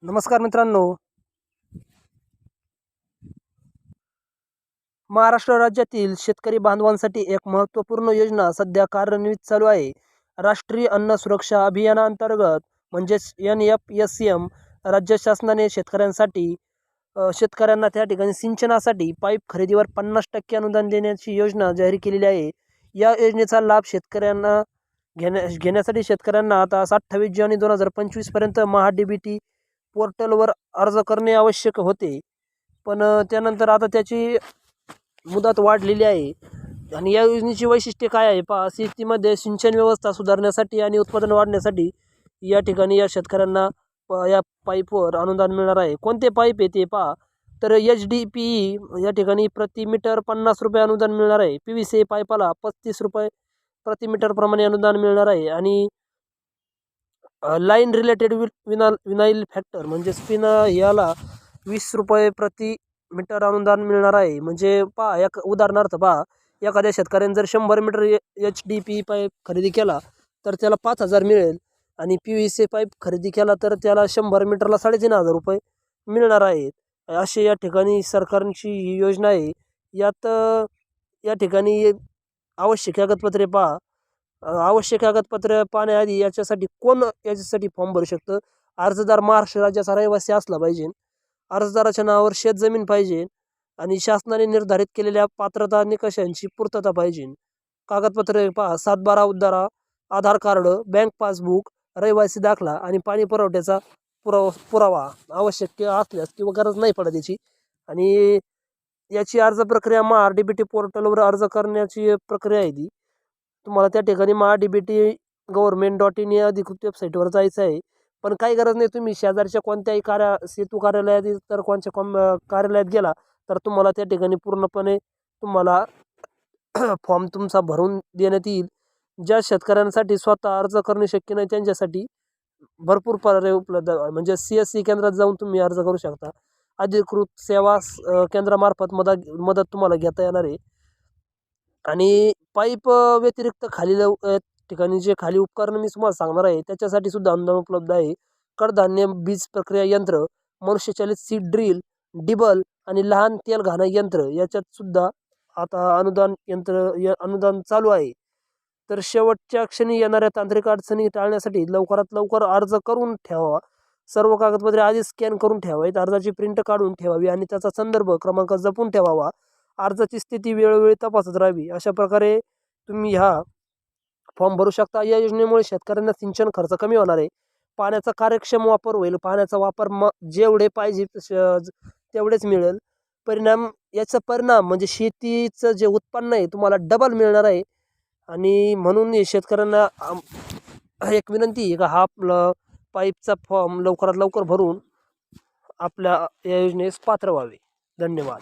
नमस्कार मित्रांनो, महाराष्ट्र राज्यातील शेतकरी बांधवांसाठी एक महत्त्वपूर्ण योजना सध्या कार्यान्वित चालू आहे. राष्ट्रीय अन्न सुरक्षा अभियानांतर्गत म्हणजेच NFSM राज्य शासनाने शेतकऱ्यांना त्या ठिकाणी सिंचनासाठी पाईप खरेदीवर 50% अनुदान देण्याची योजना जाहीर केलेली आहे. या योजनेचा लाभ घेण्यासाठी शेतकऱ्यांना आता 28 जानेवारी 2025 पर्यंत MHA-DBT पोर्टलवर अर्ज करणे आवश्यक होते. पण त्यानंतर आता त्याची मुदत वाढलेली आहे. आणि या योजनेची वैशिष्ट्ये काय आहे पहा. शेतीमध्ये सिंचन व्यवस्था सुधारण्यासाठी आणि उत्पादन वाढण्यासाठी या ठिकाणी या शेतकऱ्यांना या पाईपवर अनुदान मिळणार आहे. कोणते पाईप आहे ते पहा. तर HDPE या ठिकाणी प्रति मीटर 50 रुपये अनुदान मिळणार आहे. PVC पाईपाला 35 रुपये प्रति मीटर प्रमाणे अनुदान मिळणार आहे. आणि लाईन रिलेटेड विनाईल फॅक्टर म्हणजे स्पिन याला 20 रुपये प्रति मीटर अनुदान मिळणार आहे. म्हणजे पहा, एक उदाहरणार्थ पहा, एखाद्या शेतकऱ्याने जर 100 मीटर HDPE पाईप खरेदी केला तर त्याला 5,000 मिळेल. आणि PVC पाईप खरेदी केला तर त्याला 100 मीटरला 3,500 रुपये मिळणार आहेत. अशी या ठिकाणी सरकारची ही योजना आहे. यात या ठिकाणी आवश्यक कागदपत्रे पहा. आवश्यक कागदपत्रे पाहण्याआधी याच्यासाठी फॉर्म भरू शकतं. अर्जदार महाराष्ट्र राज्याचा रहिवासी असला पाहिजे. अर्जदाराच्या नावावर शेतजमीन पाहिजे आणि शासनाने निर्धारित केलेल्या पात्रता निकषांची पूर्तता पाहिजे. कागदपत्रे पहा. 7/12 उतारा, आधार कार्ड, बँक पासबुक, रहिवासी दाखला आणि पाणी पुरवठ्याचा पुरावा आवश्यक असल्यास किंवा गरज नाही पडत याची. आणि याची अर्ज प्रक्रिया MHA-DBT पोर्टलवर अर्ज करण्याची प्रक्रिया आहे ती. तुम्हाला त्या ठिकाणी MHA-DBT government.in या अधिकृत वेबसाईटवर जायचं आहे. पण काही गरज नाही, तुम्ही शेजारच्या कोणत्याही सेतू कार्यालयात तर कोणत्या कार्यालयात गेला तर तुम्हाला त्या ठिकाणी पूर्णपणे तुम्हाला फॉर्म तुमचा भरून देण्यात येईल. ज्या शेतकऱ्यांसाठी स्वतः अर्ज करणे शक्य नाही त्यांच्यासाठी भरपूर पर्याय उपलब्ध आहे. म्हणजे CSC केंद्रात जाऊन तुम्ही अर्ज करू शकता. अधिकृत सेवा केंद्रामार्फत मदत तुम्हाला घेता येणार आहे. आणि पाईप व्यतिरिक्त ठिकाणी जे खाली उपकरण मी तुम्हाला सांगणार आहे त्याच्यासाठी सुद्धा अनुदान उपलब्ध आहे. कडधान्य बीज प्रक्रिया यंत्र, मनुष्यचालित सीड ड्रिल, डिबल आणि लहान तेल घाणा यंत्र याच्यात सुद्धा आता अनुदान चालू आहे. तर शेवटच्या क्षणी येणाऱ्या तांत्रिक अडचणी टाळण्यासाठी लवकरात लवकर अर्ज करून ठेवावा. सर्व कागदपत्रे आधी स्कॅन करून ठेवावीत. अर्जाची प्रिंट काढून ठेवावी आणि त्याचा संदर्भ क्रमांक जपून ठेवावा. अर्जाची स्थिती वेळोवेळी तपासत राहावी. अशा प्रकारे तुम्ही हा फॉर्म भरू शकता. या योजनेमुळे शेतकऱ्यांना सिंचन खर्च कमी होणार आहे. पाण्याचा कार्यक्षम वापर होईल. पाण्याचा वापर जेवढे पाहिजे तेवढेच मिळेल. याचा परिणाम म्हणजे शेतीचं जे उत्पन्न आहे तुम्हाला डबल मिळणार आहे. आणि म्हणून शेतकऱ्यांना एक विनंती आहे का हा पाईपचा फॉर्म लवकरात लवकर भरून आपल्या या योजनेस पात्र व्हावे. धन्यवाद.